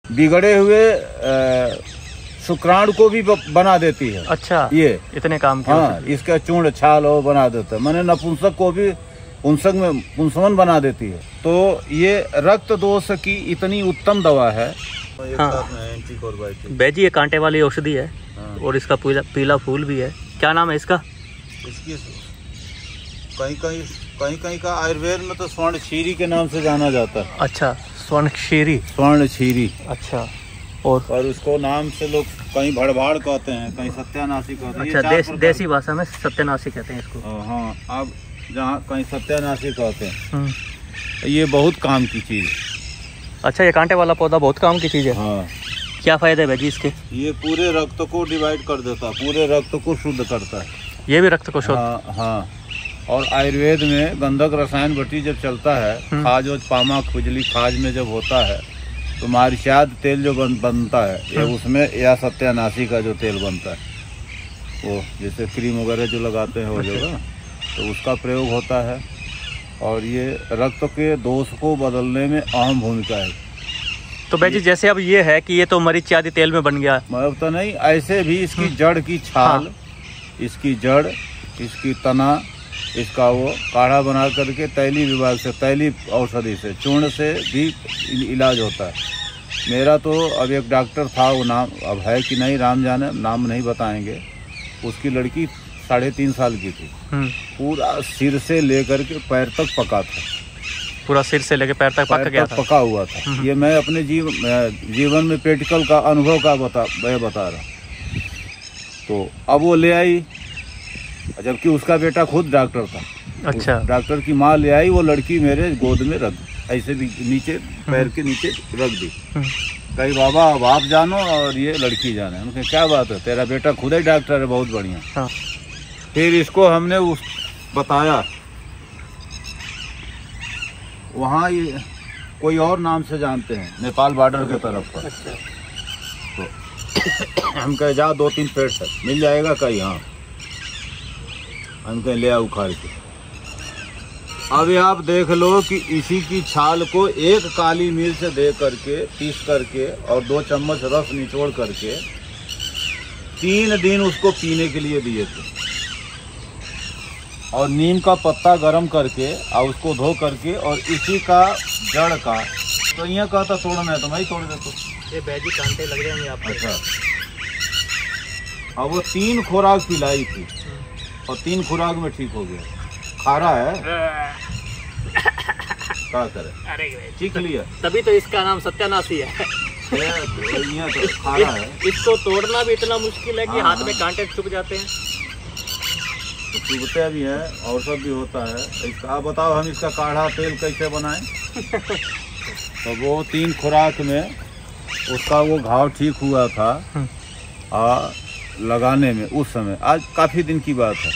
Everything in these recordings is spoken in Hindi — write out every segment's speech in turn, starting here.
बिगड़े हुए शुक्राणु को भी बना देती है। अच्छा, ये इतने काम के। हाँ, इसका चूर्ण छाल वो बना देता है। मैंने नपुंसक को भी पुंसक में पुंसवन बना देती है। तो ये रक्त दोष की इतनी उत्तम दवा है। हाँ बैजी, ये कांटे वाली औषधि है। हाँ। और इसका पीला फूल भी है। क्या नाम है इसका? इसकी कहीं का आयुर्वेद में तो स्वर्ण क्षीरी के नाम से जाना जाता है। अच्छा, स्वर्ण क्षीरी। स्वर्ण क्षीरी। अच्छा, और उसको नाम से लोग कहीं भड़भाड़ कहते हैं, कहीं सत्यानाशी कहते हैं। अच्छा, देसी भाषा में सत्यानाशी कहते हैं इसको। हाँ, अब जहाँ कहीं सत्यानाशी कहते हैं। ये बहुत काम की चीज। अच्छा, ये कांटे वाला पौधा बहुत काम की चीज है। हाँ। क्या फायदे है भाई इसके? ये पूरे रक्त को डिवाइड कर देता है, पूरे रक्त को शुद्ध करता है। ये भी रक्त को शुद्ध? हाँ। और आयुर्वेद में गंधक रसायन भट्टी जब चलता है, खाज और पामा खुजली खाज में जब होता है तो मारिचाद तेल जो बनता है, ये उसमें या सत्यानाशी का जो तेल बनता है, वो जैसे क्रीम वगैरह जो लगाते हैं वो जगह, तो उसका प्रयोग होता है। और ये रक्त के दोष को बदलने में अहम भूमिका है। तो भाई जी, जैसे अब ये है कि ये तो मरीच आदि तेल में बन गया, मतलब तो नहीं, ऐसे भी इसकी जड़ की छाल, इसकी जड़, इसकी तना, इसका वो काढ़ा बना करके तैली विभाग से, तैली औषधि से, चूर्ण से भी इलाज होता है। मेरा तो अब एक डॉक्टर था, वो नाम अब है कि नहीं राम जाने, नाम नहीं बताएंगे। उसकी लड़की 3.5 साल की थी। पूरा सिर से लेकर के पैर तक पका था। पूरा सिर से लेकर पैर तक पक गया था? पका हुआ था। ये मैं अपने जीवन में प्रैक्टिकल का अनुभव का बता रहा। तो अब वो ले आई, जबकि उसका बेटा खुद डॉक्टर था। अच्छा। डॉक्टर की माँ ले आई, वो लड़की मेरे गोद में रख, ऐसे भी नीचे पैर के नीचे रख दी। कही बाबा अब आप जानो और ये लड़की जाने। उनके क्या बात है, तेरा बेटा खुद ही डॉक्टर है, बहुत बढ़िया। हाँ। फिर इसको हमने बताया, वहाँ ये कोई और नाम से जानते हैं, नेपाल बॉर्डर के तरफ पर। अच्छा। तो हम कहे जा 2-3 पेड़ तक मिल जाएगा कहीं। हाँ, हम कहीं ले आ उखाड़ के। अब आप देख लो कि इसी की छाल को एक काली मिर्च दे करके पीस करके और 2 चम्मच रस निचोड़ करके 3 दिन उसको पीने के लिए दिए थे। और नीम का पत्ता गरम करके और उसको धो करके और इसी का जड़ का, तो यहाँ कहता तोड़ना है तो मैं ही तोड़ देता। ये बैजी कांटे लग जाएंगे आपको। अच्छा। अब वो 3 खुराक पिलाई थी और 3 खुराक में ठीक हो गया। खारा है, क्या करे, अरे चीख लिया। तभी तो इसका नाम सत्यानाशी है। तो खारा है। इसको तोड़ना भी इतना मुश्किल है कि हाथ में कांटे चुभ जाते हैं। चुभते भी है और सब भी होता है। इसका आप बताओ, हम इसका काढ़ा तेल कैसे बनाएं? तो वो 3 खुराक में उसका वो घाव ठीक हुआ था लगाने में उस समय। आज काफी दिन की बात है।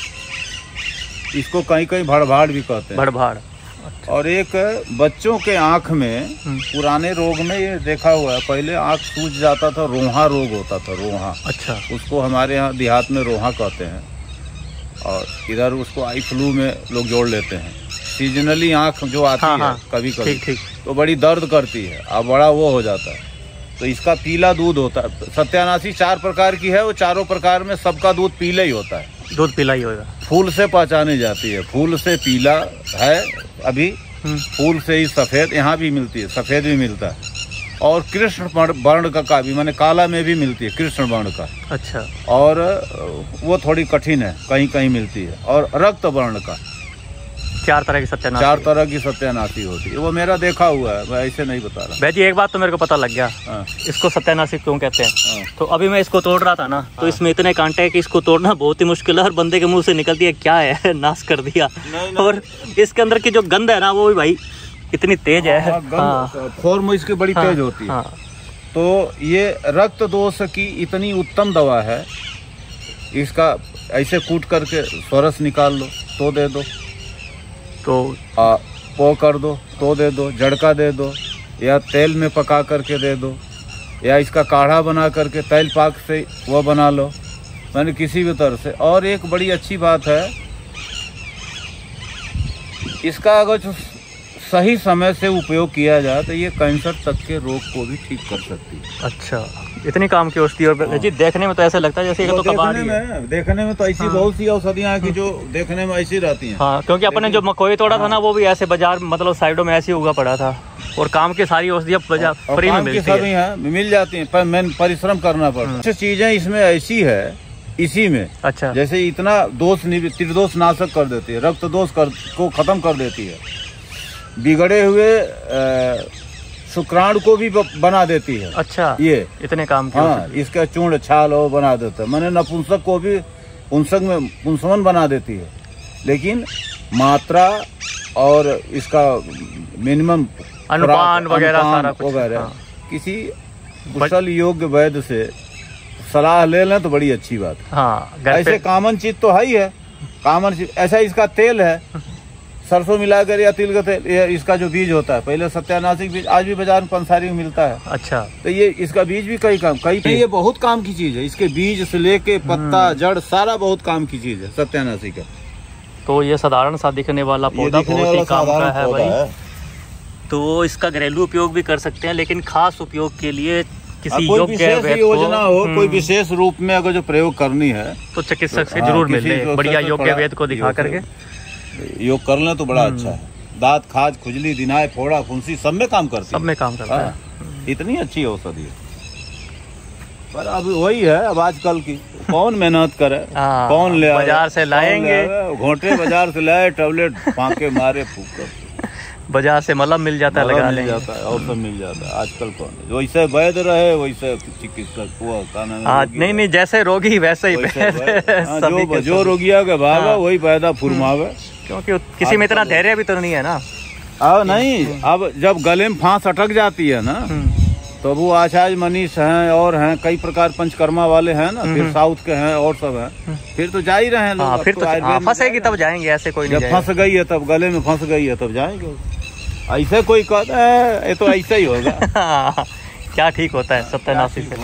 इसको कहीं कहीं भड़भाड़ भी कहते हैं। भड़भाड़। अच्छा। और एक बच्चों के आँख में पुराने रोग में ये देखा हुआ है, पहले आँख सूज जाता था, रोहा रोग होता था, रोहा। अच्छा। उसको हमारे यहाँ देहात में रोहा कहते हैं और इधर उसको आई फ्लू में लोग जोड़ लेते हैं। सीजनली आँख जो आती है कभी कभी ठीक तो बड़ी दर्द करती है और बड़ा वो हो जाता है। तो इसका पीला दूध होता है। सत्यानाशी 4 प्रकार की है, वो चारों प्रकार में सबका दूध पीला ही होता है। दूध पीला ही होगा। फूल से पहचानी जाती है, फूल से पीला है अभी, फूल से ही सफ़ेद यहाँ भी मिलती है, सफ़ेद भी मिलता है। और कृष्ण वर्ण का भी, माने काला में भी मिलती है कृष्ण वर्ण का। अच्छा। और वो थोड़ी कठिन है, कहीं कहीं मिलती है। और रक्त वर्ण का 4 तरह की सत्यानाशी। 4 तरह की सत्यानाशी होती है। वो मेरा देखा हुआ है, मैं ऐसे नहीं बता रहा। भाई जी, एक बात तो मेरे को पता लग गया। इसको सत्यानाशी क्यों कहते हैं। तो अभी मैं इसको तोड़ रहा था ना, तो इसमें इतने कांटे हैं कि इसको तोड़ना बहुत ही मुश्किल है। और बंदे के मुंह से निकलती है क्या है, नाश कर दिया। नहीं। और इसके अंदर की जो गंध है ना, वो भी भाई इतनी तेज है। फॉर्म इसकी बड़ी तेज होती है। तो ये रक्त दोष की इतनी उत्तम दवा है। इसका ऐसे कूट करके स्वरस निकाल लो तो दे दो, तो पो कर दो तो दे दो, जड़का दे दो, या तेल में पका करके दे दो, या इसका काढ़ा बना करके तैल पाक से वो बना लो, मैंने किसी भी तरह से। और एक बड़ी अच्छी बात है, इसका अगर जो सही समय से उपयोग किया जाए तो ये कैंसर तक के रोग को भी ठीक कर सकती है। अच्छा, इतनी काम की औषधि। और जी देखने में तो ऐसा लगता है जैसे तो देखने में तो ऐसी बहुत सी औषधियाँ हैं कि जो देखने में ऐसी रहती हैं। हाँ, क्योंकि अपने जो मकोई तोड़ा था ना, वो भी ऐसे बाजार मतलब साइडों में ऐसे उगा पड़ा था। और काम की सारी औषधियाँ फ्री में मिलती है, मिल जाती है, पर मैंने परिश्रम करना पड़ता है। कुछ चीजें इसमें ऐसी है इसी में। अच्छा, जैसे इतना दोष त्रिदोष नाशक कर देती है, रक्त दोष को खत्म कर देती है, बिगड़े हुए शुक्राणु को भी बना देती है। अच्छा, ये इतने काम की। हाँ, इसका चूर्ण छाल वो बना देता है। मैंने नपुंसक को भी पुंसक में पुंसवन बना देती है। लेकिन मात्रा और इसका मिनिमम अनुपान वगैरह सारा कुछ किसी कुशल योग्य वैद्य से सलाह ले लें तो बड़ी अच्छी बात है। हाँ, ऐसे कॉमन चीज तो है ही है, कॉमन चीज। ऐसा इसका तेल है, सरसों मिलाकर या तिल का तेल, इसका जो बीज होता है, पहले सत्यानाशिक बीज, आज भी बाजार में पंसारी में मिलता है। अच्छा, तो ये इसका बीज भी कई ये बहुत काम की चीज है। इसके बीज से लेके पत्ता जड़ सारा बहुत काम की चीज है सत्यानाशी का। तो ये साधारण सा दिखने वाला पौधा बहुत ही काम का है भाई। तो इसका घरेलू उपयोग भी कर सकते हैं, लेकिन खास उपयोग के लिए किसी योग्य योजना हो, कोई विशेष रूप में अगर जो प्रयोग करनी है तो चिकित्सक से जरूर मिले, बढ़िया योग्य वेद को दिखा करके योग कर लें तो बड़ा अच्छा है। दांत, खाज, खुजली, दिनाय, फोड़ा, फुंसी सब में काम करती है। सब में काम करता है। इतनी अच्छी औषधि है। पर अब वही है, अब आजकल की कौन मेहनत करे, कौन ले बाजार से लाएंगे, घोटे बाजार से लाए, टैबलेट फांके मारे, फूक बाजार से मलम मिल जाता है, लगा ले जाता है, और सब मिल जाता है। आजकल कौन वैसे वैद्य रहे, वैसे चिकित्सक हुआ। नहीं, जैसे रोगी वैसे ही जो रोगिया के भागा वही पैदा फुरमावे, क्योंकि किसी में इतना धैर्य भी तो नहीं है ना। अब नहीं, अब जब गले में फांस अटक जाती है ना, तो वो आचार्य मनीष हैं और हैं कई प्रकार पंचकर्मा वाले हैं ना, फिर साउथ के हैं और सब हैं, फिर तो जा ही रहे हैं लोग। फिर तो फंसेगी तब जाएंगे, ऐसे कोई नहीं। जब फंस गई है तब, गले में फंस गई है तब जाएंगे। ऐसे कोई कहता है ये तो ऐसा ही होगा। क्या ठीक होता है सत्यानाशी से।